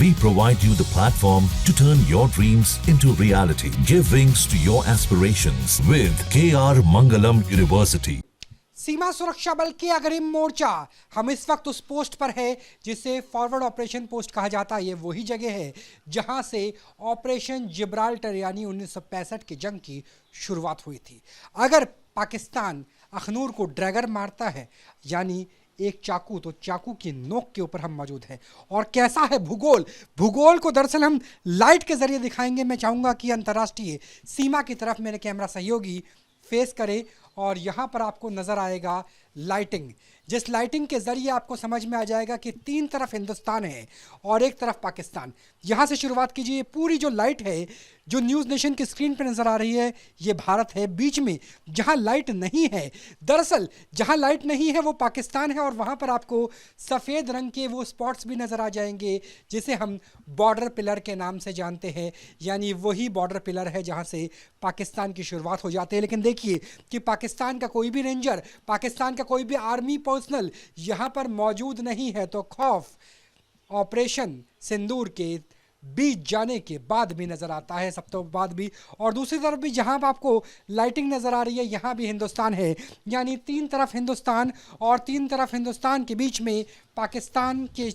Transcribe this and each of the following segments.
We provide you the platform to turn your dreams into reality. Give wings to your aspirations with KR Mangalam University. सीमा सुरक्षा बल के अग्रिम मोर्चा। हम इस वक्त उस पोस्ट पर है जिसे फॉरवर्ड ऑपरेशन पोस्ट कहा जाता है। ये वही जगह है जहां से ऑपरेशन जिब्राल्टर यानी 1965 की जंग की शुरुआत हुई थी। अगर पाकिस्तान अखनूर को ड्रैगर मारता है यानी एक चाकू, तो चाकू की नोक के ऊपर हम मौजूद हैं। और कैसा है भूगोल को दरअसल हम लाइट के जरिए दिखाएंगे। मैं चाहूँगा कि अंतर्राष्ट्रीय सीमा की तरफ मेरे कैमरा सहयोगी फेस करे और यहाँ पर आपको नज़र आएगा लाइटिंग। जिस लाइटिंग के ज़रिए आपको समझ में आ जाएगा कि तीन तरफ हिंदुस्तान है और एक तरफ पाकिस्तान। यहाँ से शुरुआत कीजिए। पूरी जो लाइट है जो न्यूज़ नेशन की स्क्रीन पर नज़र आ रही है ये भारत है। बीच में जहाँ लाइट नहीं है, दरअसल जहाँ लाइट नहीं है वो पाकिस्तान है और वहाँ पर आपको सफ़ेद रंग के वो स्पॉट्स भी नज़र आ जाएंगे जिसे हम बॉर्डर पिलर के नाम से जानते हैं। यानी वही बॉर्डर पिलर है जहाँ से पाकिस्तान की शुरुआत हो जाती है। लेकिन देखिए कि पाकिस्तान का कोई भी रेंजर, पाकिस्तान का कोई भी आर्मी पर्सनल यहाँ पर मौजूद नहीं है। तो खौफ ऑपरेशन सिंदूर के बीच जाने के बाद भी नज़र आता है, सब तो बाद भी। और दूसरी तरफ भी जहाँ पर आपको लाइटिंग नज़र आ रही है यहाँ भी हिंदुस्तान है। यानी तीन तरफ हिंदुस्तान और तीन तरफ हिंदुस्तान के बीच में पाकिस्तान के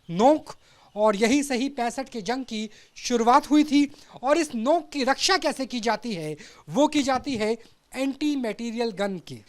नोक। और यही सही 65 की जंग की शुरुआत हुई थी। और इस नोक की रक्षा कैसे की जाती है? वो की जाती है एंटी मटेरियल गन की।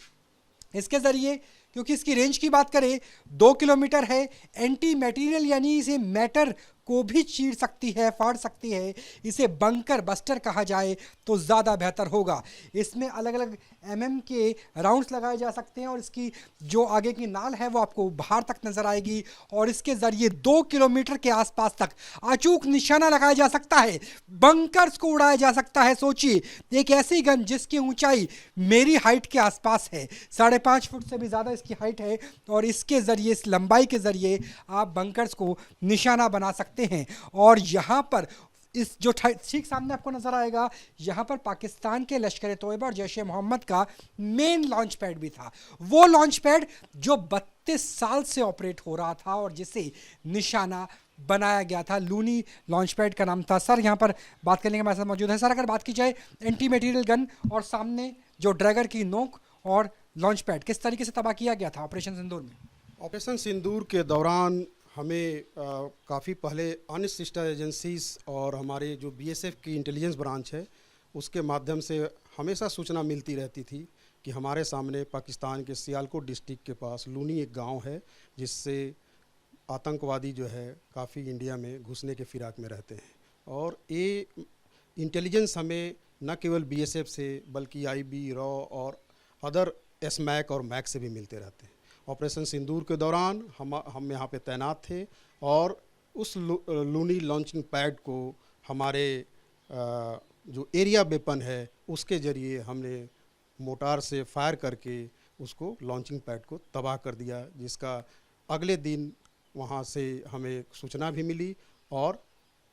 इसके ज़रिए, क्योंकि इसकी रेंज की बात करें 2 किलोमीटर है, एंटी मटेरियल यानी इसे मैटर को भी चीर सकती है, फाड़ सकती है। इसे बंकर बस्टर कहा जाए तो ज़्यादा बेहतर होगा। इसमें अलग अलग एमएम के राउंड्स लगाए जा सकते हैं और इसकी जो आगे की नाल है वो आपको बाहर तक नज़र आएगी और इसके ज़रिए 2 किलोमीटर के आसपास तक अचूक निशाना लगाया जा सकता है, बंकर्स को उड़ाया जा सकता है। सोचिए एक ऐसी गन जिसकी ऊंचाई मेरी हाइट के आसपास है, 5.5 फुट से भी ज़्यादा इसकी हाइट है और इसके ज़रिए, इस लंबाई के ज़रिए आप बंकर्स को निशाना बना सकते हैं। और यहाँ पर इस जो ठीक सामने आपको नजर आएगा यहाँ पर पाकिस्तान के लश्कर तोयबा और जैश ए मोहम्मद का मेन लॉन्च पैड भी था। वो लॉन्च पैड जो 32 साल से ऑपरेट हो रहा था और जिसे निशाना बनाया गया था। लूनी लॉन्च पैड का नाम था। सर यहाँ पर बात करने के हमारे साथ मौजूद है। सर अगर बात की जाए एंटी मटेरियल गन और सामने जो ड्रैगर की नोक और लॉन्च पैड किस तरीके से तबाह किया गया था ऑपरेशन सिंदूर में? ऑपरेशन सिंदूर के दौरान हमें काफ़ी पहले अन्य सिस्टर एजेंसीज और हमारे जो बीएसएफ की इंटेलिजेंस ब्रांच है उसके माध्यम से हमेशा सूचना मिलती रहती थी कि हमारे सामने पाकिस्तान के सियालकोट डिस्ट्रिक्ट के पास लूनी एक गांव है जिससे आतंकवादी जो है काफ़ी इंडिया में घुसने के फिराक में रहते हैं। और ये इंटेलिजेंस हमें न केवल बीएसएफ से बल्कि आईबी, रॉ और अदर एसमैक और मैक से भी मिलते रहते हैं। ऑपरेशन सिंदूर के दौरान हम यहाँ पे तैनात थे और उस लूनी लॉन्चिंग पैड को हमारे जो एरिया वेपन है उसके ज़रिए हमने मोटार से फायर करके उसको लॉन्चिंग पैड को तबाह कर दिया, जिसका अगले दिन वहाँ से हमें सूचना भी मिली और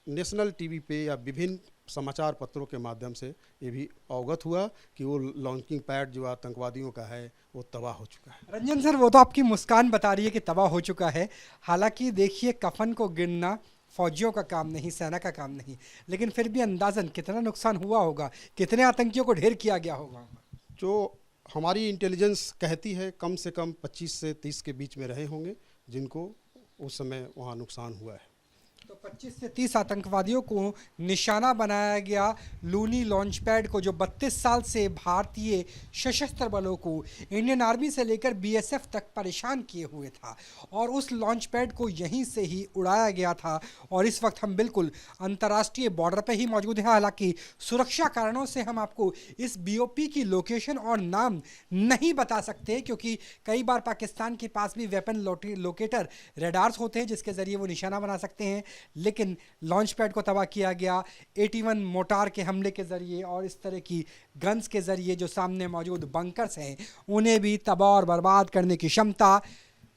नेशनल टीवी पे या विभिन्न समाचार पत्रों के माध्यम से ये भी अवगत हुआ कि वो लॉन्चिंग पैड जो आतंकवादियों का है वो तबाह हो चुका है। रंजन सर, वो तो आपकी मुस्कान बता रही है कि तबाह हो चुका है। हालांकि देखिए कफन को गिनना फौजियों का काम नहीं, सेना का काम नहीं, लेकिन फिर भी अंदाजन कितना नुकसान हुआ होगा, कितने आतंकियों को ढेर किया गया होगा। जो हमारी इंटेलिजेंस कहती है कम से कम 25 से 30 के बीच में रहे होंगे जिनको उस समय वहाँ नुकसान हुआ है। तो 25 से 30 आतंकवादियों को निशाना बनाया गया लूनी लॉन्च पैड को, जो 32 साल से भारतीय सशस्त्र बलों को, इंडियन आर्मी से लेकर बीएसएफ तक परेशान किए हुए था। और उस लॉन्च पैड को यहीं से ही उड़ाया गया था। और इस वक्त हम बिल्कुल अंतर्राष्ट्रीय बॉर्डर पर ही मौजूद हैं। हालांकि सुरक्षा कारणों से हम आपको इस बीओपी की लोकेशन और नाम नहीं बता सकते, क्योंकि कई बार पाकिस्तान के पास भी वेपन लोकेटर रेडार्स होते हैं जिसके ज़रिए वो निशाना बना सकते हैं। लेकिन लॉन्च पैड को तबाह किया गया 81 मोटार के हमले के ज़रिए और इस तरह की गन्स के ज़रिए। जो सामने मौजूद बंकर्स हैं उन्हें भी तबाह और बर्बाद करने की क्षमता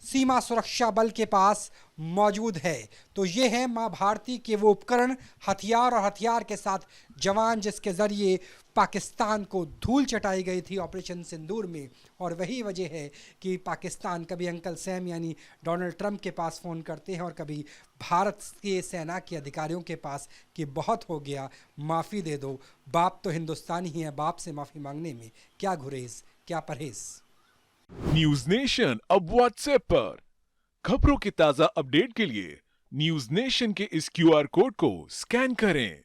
सीमा सुरक्षा बल के पास मौजूद है। तो ये है मां भारती के वो उपकरण, हथियार और हथियार के साथ जवान जिसके जरिए पाकिस्तान को धूल चटाई गई थी ऑपरेशन सिंदूर में। और वही वजह है कि पाकिस्तान कभी अंकल सैम यानी डोनाल्ड ट्रंप के पास फ़ोन करते हैं और कभी भारत के सेना के अधिकारियों के पास कि बहुत हो गया, माफ़ी दे दो। बाप तो हिंदुस्तानी ही है, बाप से माफ़ी मांगने में क्या गुरेज, क्या परहेज। न्यूज नेशन अब व्हाट्सएप पर खबरों के ताजा अपडेट के लिए न्यूज नेशन के इस क्यूआर कोड को स्कैन करें।